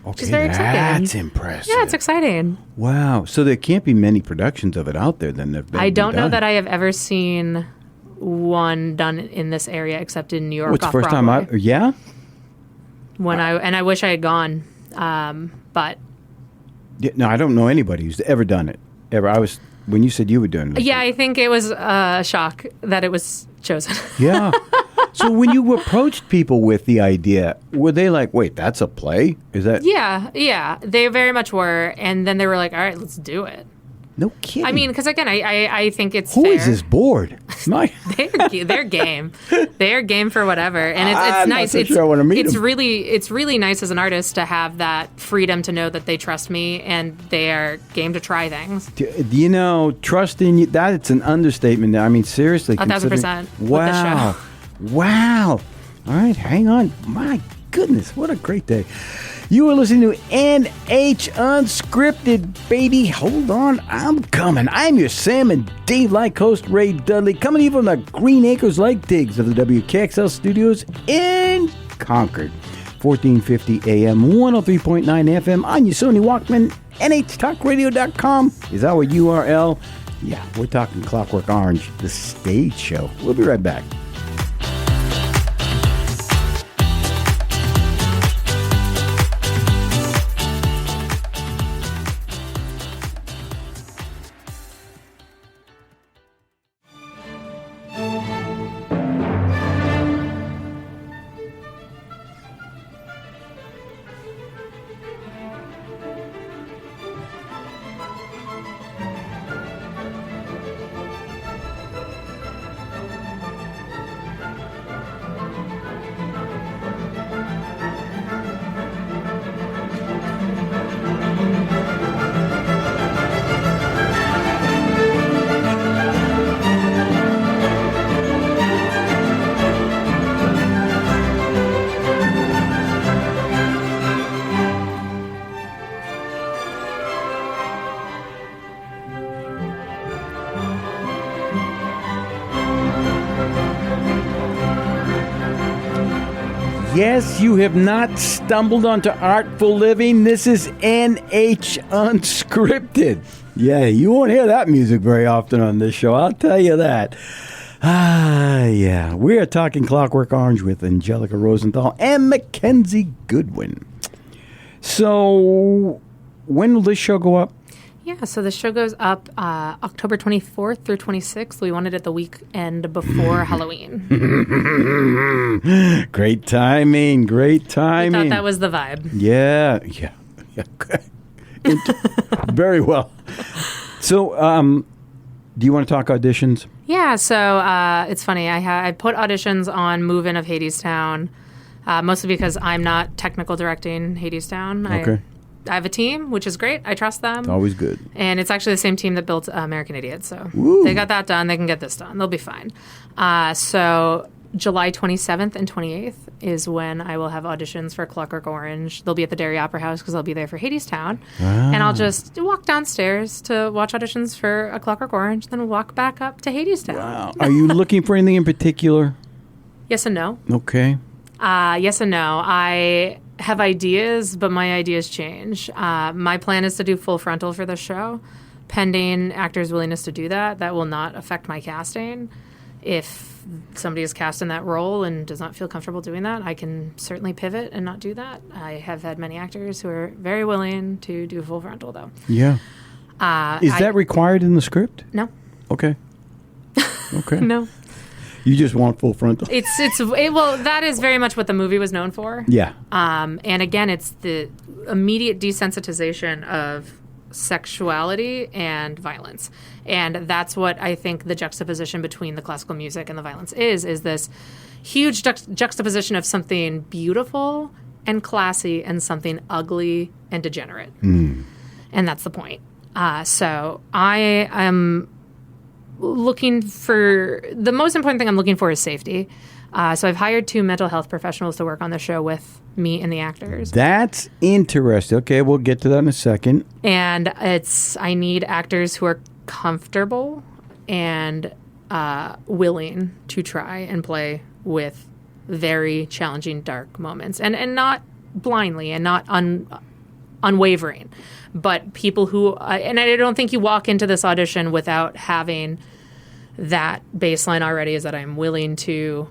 [SPEAKER 1] Okay,
[SPEAKER 2] is very exciting.
[SPEAKER 1] that's impressive.
[SPEAKER 2] Yeah, it's exciting.
[SPEAKER 1] Wow. So there can't be many productions of it out there then.
[SPEAKER 2] I don't know that I have ever seen one done in this area except in New York.
[SPEAKER 1] What's the
[SPEAKER 2] off
[SPEAKER 1] first time
[SPEAKER 2] Broadway.
[SPEAKER 1] out? Yeah?
[SPEAKER 2] I wish I had gone, but
[SPEAKER 1] Yeah, no, I don't know anybody who's ever done it. Ever. When you said you were doing it.
[SPEAKER 2] yeah, I think it was a shock that it was chosen.
[SPEAKER 1] Yeah. So when you approached people with the idea, were they like, wait, that's a play? Is that?
[SPEAKER 2] Yeah, they very much were, and then they were like, "All right, let's do it."
[SPEAKER 1] No kidding.
[SPEAKER 2] I mean, because again, I think it's
[SPEAKER 1] Who
[SPEAKER 2] fair.
[SPEAKER 1] is this board? My,
[SPEAKER 2] They're game. They're game for whatever, and it's
[SPEAKER 1] I'm not
[SPEAKER 2] nice.
[SPEAKER 1] so sure I wanna meet
[SPEAKER 2] it's
[SPEAKER 1] 'em.
[SPEAKER 2] really nice as an artist to have that freedom to know that they trust me and they are game to try things.
[SPEAKER 1] trust in you, it's an understatement. I mean, seriously.
[SPEAKER 2] 1,000% with this
[SPEAKER 1] Wow. Wow. All right, hang on. My goodness, what a great day. You are listening to NH Unscripted, baby. Hold on, I'm coming. I'm your Sam and Dave like host, Ray Dudley, coming to you from the Green Acres Lake Digs of the WKXL studios in Concord. 1450 AM, 103.9 FM on your Sony Walkman. NHTalkRadio.com is our URL. Yeah, we're talking Clockwork Orange, the stage show. We'll be right back. Yes, you have not stumbled onto Artful Living. This is NH Unscripted. Yeah, you won't hear that music very often on this show, I'll tell you that. Yeah. We are talking Clockwork Orange with Angèlica Rosenthal and Mackenzie Goodwin. So, when will this show go up?
[SPEAKER 2] Yeah, so the show goes up October 24th through 26th. We wanted it the weekend before Halloween.
[SPEAKER 1] Great timing. Great
[SPEAKER 2] I
[SPEAKER 1] timing.
[SPEAKER 2] thought that was the vibe.
[SPEAKER 1] Yeah. Very well. So, do you want to talk auditions?
[SPEAKER 2] Yeah, so it's funny. I put auditions on Move-In of Hadestown, mostly because I'm not technical directing Hadestown.
[SPEAKER 1] Okay.
[SPEAKER 2] I have a team, which is great. I trust them.
[SPEAKER 1] Always good.
[SPEAKER 2] And it's actually the same team that built American Idiot. So
[SPEAKER 1] Woo.
[SPEAKER 2] they got that done. They can get this done. They'll be fine. So July 27th and 28th is when I will have auditions for Clockwork Orange. They'll be at the Dairy Opera House because I'll be there for Hadestown. And I'll just walk downstairs to watch auditions for a Clockwork Orange, then walk back up to Hadestown.
[SPEAKER 1] Wow. Are you looking for anything in particular?
[SPEAKER 2] Yes and no.
[SPEAKER 1] Okay.
[SPEAKER 2] Yes and no. I have ideas, but my ideas change. My plan is to do full frontal for the show, pending actors' willingness to do that. That will not affect my casting. If somebody is cast in that role and does not feel comfortable doing that, I can certainly pivot and not do that. I have had many actors who are very willing to do full frontal, though.
[SPEAKER 1] Yeah. Is that required in the script?
[SPEAKER 2] No.
[SPEAKER 1] Okay. Okay.
[SPEAKER 2] No.
[SPEAKER 1] You just want full frontal.
[SPEAKER 2] Well, that is very much what the movie was known for.
[SPEAKER 1] Yeah.
[SPEAKER 2] And again, it's the immediate desensitization of sexuality and violence. And that's what I think the juxtaposition between the classical music and the violence is this huge juxtaposition of something beautiful and classy and something ugly and degenerate. And that's the point. So I am looking for, the most important thing I'm looking for is safety. So I've hired 2 mental health professionals to work on the show with me and the actors.
[SPEAKER 1] That's interesting. Okay, we'll get to that in a second.
[SPEAKER 2] And I need actors who are comfortable and willing to try and play with very challenging, dark moments. And not blindly and not unwavering, but people who, and I don't think you walk into this audition without having that baseline already, is that I'm willing to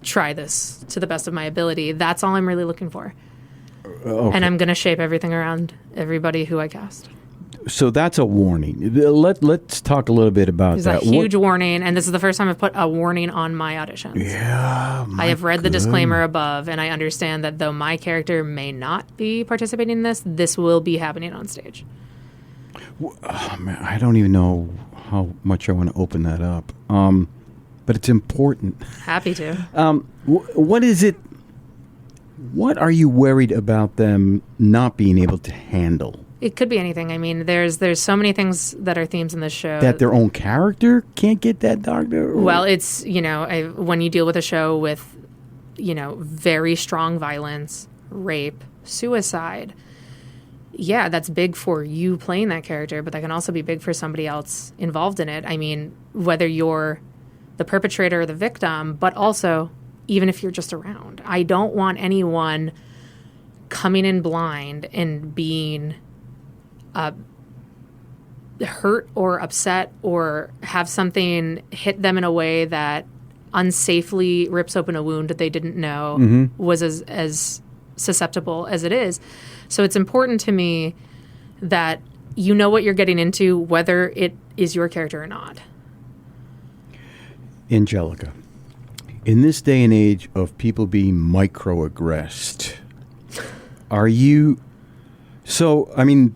[SPEAKER 2] try this to the best of my ability. That's all I'm really looking for. Okay. And I'm going to shape everything around everybody who I cast.
[SPEAKER 1] So that's a warning. Let's talk a little bit about that.
[SPEAKER 2] There's a huge warning, and this is the first time I've put a warning on my auditions.
[SPEAKER 1] Yeah,
[SPEAKER 2] I have read the disclaimer above, and I understand that though my character may not be participating in this will be happening on stage.
[SPEAKER 1] Oh, man, I don't even know how much I want to open that up, but it's important.
[SPEAKER 2] Happy to.
[SPEAKER 1] What is it? What are you worried about them not being able to handle?
[SPEAKER 2] It could be anything. I mean, there's so many things that are themes in this show.
[SPEAKER 1] That their own character can't get that doctor?
[SPEAKER 2] Well, it's, when you deal with a show with, very strong violence, rape, suicide, yeah, that's big for you playing that character, but that can also be big for somebody else involved in it. I mean, whether you're the perpetrator or the victim, but also even if you're just around. I don't want anyone coming in blind and being hurt or upset or have something hit them in a way that unsafely rips open a wound that they didn't know was as susceptible as it is. So it's important to me that you know what you're getting into, whether it is your character or not.
[SPEAKER 1] Angèlica, in this day and age of people being microaggressed, are you... So, I mean...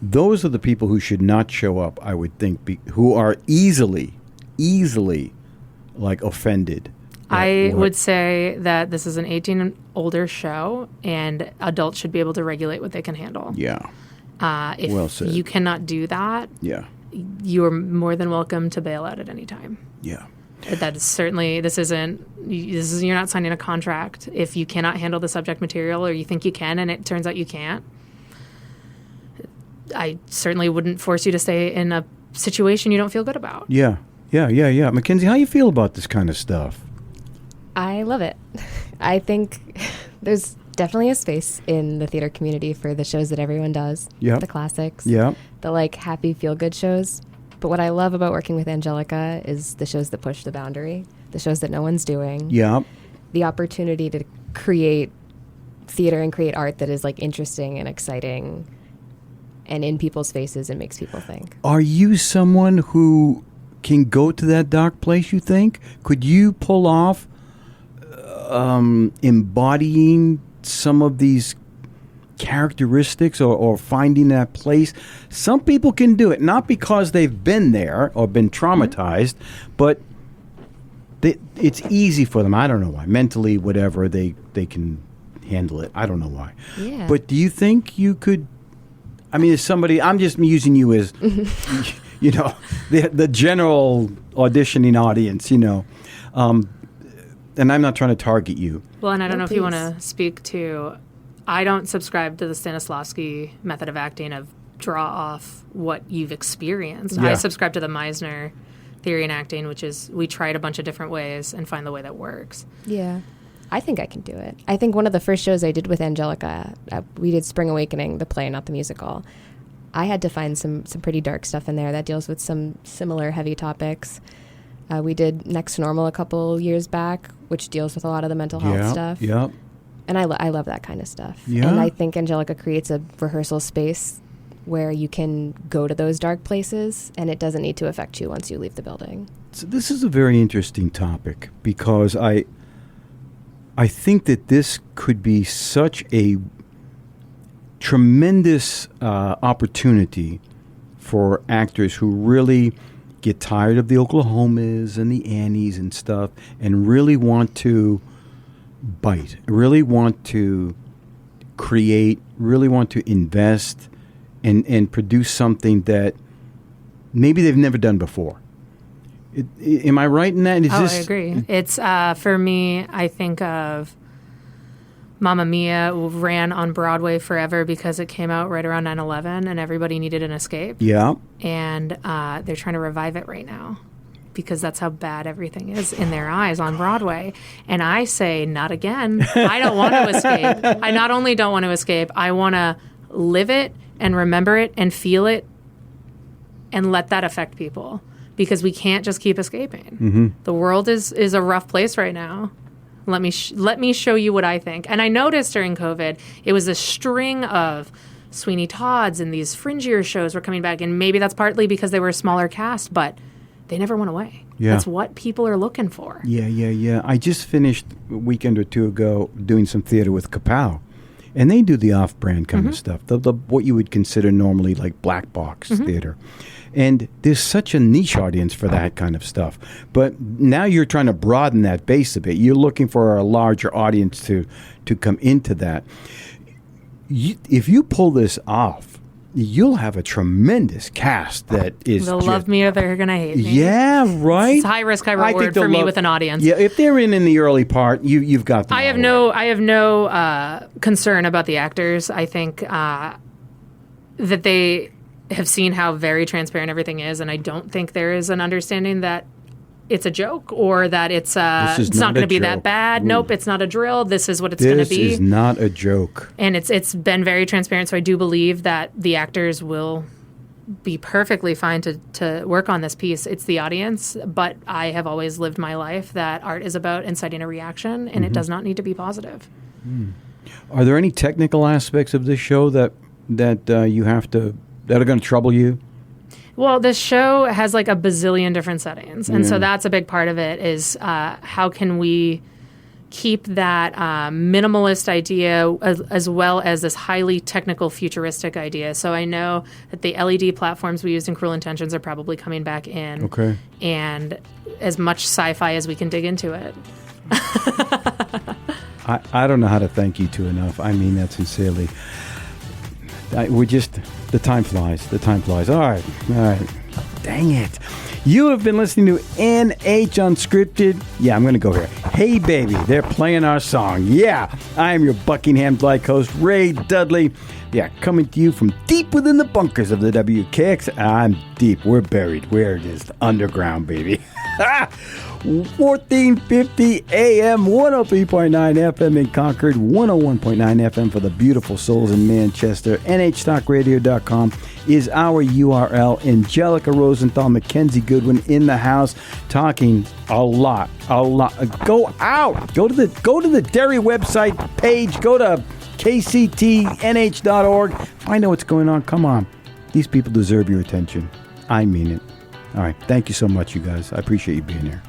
[SPEAKER 1] Those are the people who should not show up, I would think, who are easily, like, offended.
[SPEAKER 2] I would say that this is an 18 and older show, and adults should be able to regulate what they can handle.
[SPEAKER 1] Yeah.
[SPEAKER 2] If
[SPEAKER 1] well said.
[SPEAKER 2] You cannot do that,
[SPEAKER 1] yeah,
[SPEAKER 2] you are more than welcome to bail out at any time.
[SPEAKER 1] Yeah.
[SPEAKER 2] That is certainly, you're not signing a contract. If you cannot handle the subject material or you think you can and it turns out you can't, I certainly wouldn't force you to stay in a situation you don't feel good about.
[SPEAKER 1] Yeah. Mackenzie, how you feel about this kind of stuff?
[SPEAKER 3] I love it. I think there's definitely a space in the theater community for the shows that everyone does.
[SPEAKER 1] Yeah.
[SPEAKER 3] The classics.
[SPEAKER 1] Yeah.
[SPEAKER 3] The like happy feel-good shows. But what I love about working with Angèlica is the shows that push the boundary, the shows that no one's doing.
[SPEAKER 1] Yeah.
[SPEAKER 3] The opportunity to create theater and create art that is like interesting and exciting and in people's faces and makes people think.
[SPEAKER 1] Are you someone who can go to that dark place, you think? Could you pull off embodying some of these characteristics or finding that place? Some people can do it, not because they've been there or been traumatized, but it's easy for them. I don't know why. Mentally, whatever, they can handle it. I don't know why.
[SPEAKER 3] Yeah.
[SPEAKER 1] But do you think you could... I mean, as somebody... I'm just using you as, you know, the general auditioning audience, you know. And I'm not trying to target you.
[SPEAKER 2] Well, and I don't know if you want
[SPEAKER 3] please.
[SPEAKER 2] to speak to... I don't subscribe to the Stanislavski method of acting of draw off what you've experienced.
[SPEAKER 1] Yeah.
[SPEAKER 2] I subscribe to the Meisner theory in acting, which is we try it a bunch of different ways and find the way that works.
[SPEAKER 3] Yeah. I think I can do it. I think one of the first shows I did with Angèlica, we did Spring Awakening, the play, not the musical. I had to find some pretty dark stuff in there that deals with some similar heavy topics. We did Next to Normal a couple years back, which deals with a lot of the mental health stuff.
[SPEAKER 1] Yeah.
[SPEAKER 3] And I love that kind of stuff.
[SPEAKER 1] Yeah.
[SPEAKER 3] And I think Angèlica creates a rehearsal space where you can go to those dark places and it doesn't need to affect you once you leave the building.
[SPEAKER 1] So this is a very interesting topic because I think that this could be such a tremendous opportunity for actors who really get tired of the Oklahomas and the Annies and stuff and really want to bite, really want to create, really want to invest and produce something that maybe they've never done before. Am I right in that?
[SPEAKER 2] I agree. It's, for me, I think of Mamma Mia ran on Broadway forever because it came out right around 9/11 and everybody needed an escape.
[SPEAKER 1] Yeah.
[SPEAKER 2] And they're trying to revive it right now because that's how bad everything is in their eyes on Broadway. And I say, not again. I don't want to escape. I not only don't want to escape, I want to live it and remember it and feel it and let that affect people because we can't just keep escaping.
[SPEAKER 1] Mm-hmm.
[SPEAKER 2] The world is a rough place right now. Let me show you what I think. And I noticed during COVID, it was a string of Sweeney Todd's and these fringier shows were coming back. And maybe that's partly because they were a smaller cast, but they never went away.
[SPEAKER 1] Yeah.
[SPEAKER 2] That's what people are looking for.
[SPEAKER 1] Yeah. I just finished a weekend or two ago doing some theater with Kapow. And they do the off-brand kind of stuff, the what you would consider normally like black box theater. And there's such a niche audience for that kind of stuff. But now you're trying to broaden that base a bit. You're looking for a larger audience to come into that. If you pull this off, you'll have a tremendous cast that is...
[SPEAKER 2] They'll love me or they're going to hate me.
[SPEAKER 1] Yeah, right?
[SPEAKER 2] It's high risk, high reward for me with an audience.
[SPEAKER 1] Yeah, if they're in the early part, you've got them.
[SPEAKER 2] I have no concern about the actors. I think that they have seen how very transparent everything is, and I don't think there is an understanding that it's a joke or that it's not going to be that bad. Ooh. Nope, it's not a drill. This is what it's going to be.
[SPEAKER 1] This is not a joke.
[SPEAKER 2] And it's been very transparent, so I do believe that the actors will be perfectly fine to work on this piece. It's the audience, but I have always lived my life that art is about inciting a reaction, and it does not need to be positive.
[SPEAKER 1] Are there any technical aspects of this show that you have to... that are going to trouble you?
[SPEAKER 2] Well, this show has like a bazillion different settings. And so that's a big part of it is how can we keep that minimalist idea as well as this highly technical futuristic idea. So I know that the LED platforms we used in Cruel Intentions are probably coming back in.
[SPEAKER 1] Okay. And
[SPEAKER 2] as much sci-fi as we can dig into it.
[SPEAKER 1] I don't know how to thank you two enough. I mean that sincerely. The time flies. The time flies. All right. Dang it. You have been listening to NH Unscripted. Yeah, I'm going to go here. Hey, baby, they're playing our song. Yeah, I am your Buckingham like host, Ray Dudley. Yeah, coming to you from deep within the bunkers of the WKX. I'm deep. We're buried. We're just underground, baby. 1450 AM, 103.9 FM in Concord, 101.9 FM for the beautiful souls in Manchester. NHTalkRadio.com is our URL. Angèlica Rosenthal, Mackenzie Goodwin in the house, talking a lot. Go out. Go to the Derry website page. Go to kctnh.org. Find out what's going on. Come on. These people deserve your attention. I mean it. All right. Thank you so much, you guys. I appreciate you being here.